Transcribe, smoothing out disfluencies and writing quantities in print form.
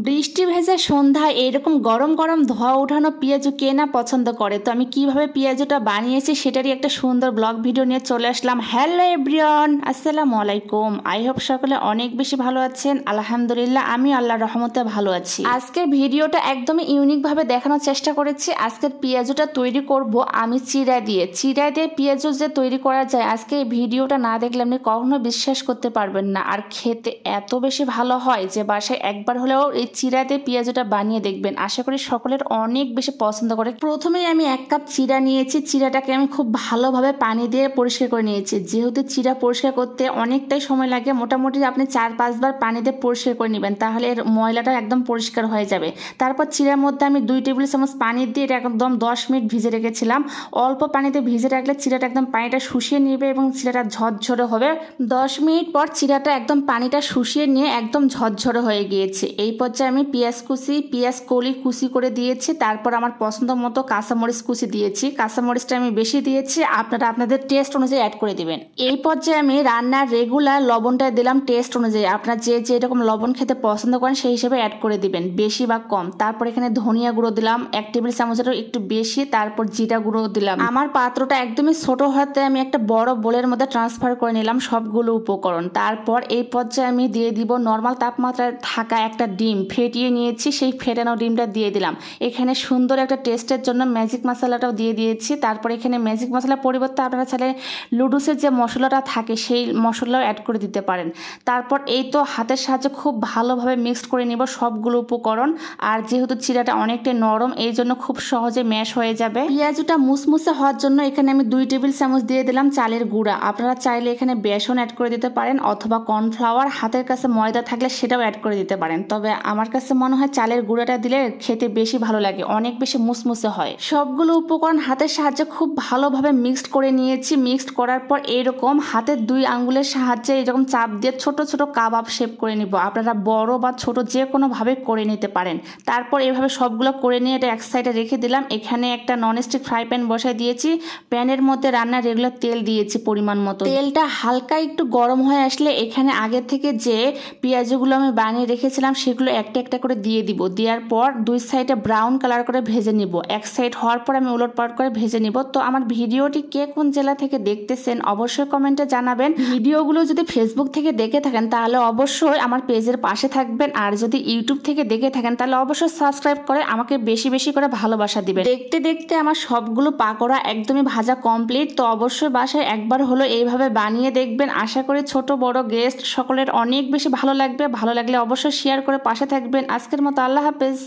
বৃষ্টি ভেজা সন্ধ্যায় এরকম গরম গরম ধোয়া ওঠানো পেঁয়াজু কে না পছন্দ করে। তো আমি কিভাবে পেঁয়াজুটা বানিয়েছি সেটারই একটা সুন্দর ব্লগ ভিডিও নিয়ে চলে আসলাম। হ্যালো এভরিওয়ান, আসসালামু আলাইকুম। আই হোপ সকলে অনেক বেশি ভালো আছেন। আলহামদুলিল্লাহ আমি আল্লাহর রহমতে ভালো আছি। আজকের ভিডিওটা একদমই ইউনিক ভাবে দেখানোর চেষ্টা করেছি। আজকের পেঁয়াজুটা তৈরি করব আমি চিড়া দিয়ে পেঁয়াজু যে তৈরি করা যায়, আজকে এই ভিডিওটা না দেখলে আপনি কখনো বিশ্বাস করতে পারবেন না। আর খেতে এত বেশি ভালো হয় যে বাসায় একবার হলেও এই চিড়া দিয়ে পেঁয়াজুটা বানিয়ে দেখবেন। আশা করি সকলের অনেক বেশি পছন্দ করে। প্রথমেই আমি 1 কাপ চিড়া নিয়েছি। চিড়াটাকে আমি খুব ভালোভাবে পানি দিয়ে পরিষ্কার করে নিয়েছি। যেহেতু চিড়া পরিষ্কার করতে অনেকটাই সময় লাগে, মোটামুটি আপনি 4-5 বার পানি দিয়ে পরিষ্কার করে নেবেন, তাহলে এর ময়লাটা একদম পরিষ্কার হয়ে যাবে। তারপর চিড়ার মধ্যে আমি 2 টেবিল চামচ পানি দিয়ে এটা একদম 10 মিনিট ভিজে রেখেছিলাম। অল্প পানিতে ভিজে রাখলে চিড়াটা একদম পানিটা শুষিয়ে নেবে এবং চিড়াটা ঝরঝরে হবে। 10 মিনিট পর চিড়াটা একদম পানিটা শুষিয়ে নিয়ে একদম ঝরঝরে হয়ে গিয়েছে। এই পর্যায়ে আমি পেঁয়াজ কলি কুচি করে দিয়েছি। তারপর আমার পছন্দ মতো কাঁচামরিচ কুচি দিয়েছি। কাঁচামরিচটা আমি বেশি দিয়েছি, আপনারা আপনাদের টেস্ট অনুযায়ী অ্যাড করে দিবেন। এই পর্যায়ে আমি রান্নার রেগুলার লবণটা দিলাম টেস্ট অনুযায়ী। আপনারা যে এরকম লবণ খেতে পছন্দ করেন সেই হিসেবে অ্যাড করে দিবেন, বেশি বা কম। তারপর এখানে ধনিয়া গুঁড়ো দিলাম 1 টেবিল চামচেরও একটু বেশি। তারপর জিরা গুঁড়ো দিলাম। আমার পাত্রটা একদমই ছোট হাতে আমি একটা বড় বোলের মধ্যে ট্রান্সফার করে নিলাম সবগুলো উপকরণ। তারপর এই পর্যায়ে আমি দিয়ে দিব নর্মাল তাপমাত্রায় থাকা একটা ডিম ফেটিয়ে নিয়েছি। সেই ফেটানো ডিমটা দিয়ে দিলাম। এখানে সুন্দর একটা টেস্টের জন্য ম্যাজিক মশলাটাও দিয়ে দিয়েছি। তারপর এখানে ম্যাজিক মশলার পরিবর্তে আপনারা চাইলে লুডুসের যে মশলাটা থাকে সেই মশলাও অ্যাড করে দিতে পারেন। তারপর এই তো হাতের সাহায্যে খুব ভালোভাবে মিক্সড করে নিব সবগুলো উপকরণ। আর যেহেতু চিড়াটা অনেকটা নরম, এই জন্য খুব সহজে ম্যাশ হয়ে যাবে। পেঁয়াজুটা মুসমুসে হওয়ার জন্য এখানে আমি 2 টেবিল চামচ দিয়ে দিলাম চালের গুঁড়া। আপনারা চাইলে এখানে বেসন অ্যাড করে দিতে পারেন অথবা কর্নফ্লাওয়ার, হাতের কাছে ময়দা থাকলে সেটাও অ্যাড করে দিতে পারেন। তবে আমার কাছে মনে হয় চালের গুঁড়াটা দিলে খেতে বেশি ভালো লাগে, অনেক বেশি মুসমুসে হয়। সবগুলো উপকরণ হাতের সাহায্যে খুব ভালোভাবে মিক্সড করে নিয়েছি। মিক্সড করার পর এরকম হাতের 2 আঙ্গুলের সাহায্যে এরকম চাপ দিয়ে ছোট ছোট কাবাব শেপ করে নিব। আপনারা বড় বা ছোট যে কোনো ভাবে করে নিতে পারেন। তারপর এভাবে সবগুলো করে নিয়ে এটা এক সাইডে রেখে দিলাম। এখানে একটা ননস্টিক ফ্রাই প্যান বসাই দিয়েছি। প্যানের মধ্যে রান্নার রেগুলার তেল দিয়েছি পরিমাণ মতো। তেলটা হালকা একটু গরম হয়ে আসলে এখানে আগে থেকে যে পেঁয়াজগুলো আমি বানিয়ে রেখেছিলাম সেগুলো একটা একটা করে দিয়ে দিব। দেওয়ার পর 2 সাইডে ব্রাউন কালার করে ভেজে নিব। এক সাইড হওয়ার পর আমি উলটপালট করে ভেজে নিব। তো আমার ভিডিওটি কে কোন জেলা থেকে দেখতেছেন অবশ্যই কমেন্টে জানাবেন। ভিডিওগুলো যদি ফেসবুক থেকে দেখে থাকেন তাহলে অবশ্যই আমার পেজের পাশে থাকবেন। আর যদি ইউটিউব থেকে দেখে থাকেন তাহলে অবশ্যই সাবস্ক্রাইব করে আমাকে বেশি বেশি করে ভালোবাসা দিবেন। দেখতে দেখতে আমার সবগুলো পাকোড়া একদমই ভাজা কমপ্লিট। তো অবশ্যই বাসায় একবার হলো এইভাবে বানিয়ে দেখবেন। আশা করি ছোট বড় গেস্ট সকলের অনেক বেশি ভালো লাগবে। ভালো লাগলে অবশ্যই শেয়ার করে পাশে থাকবেন। আজকের মতো আল্লাহ হাফেজ।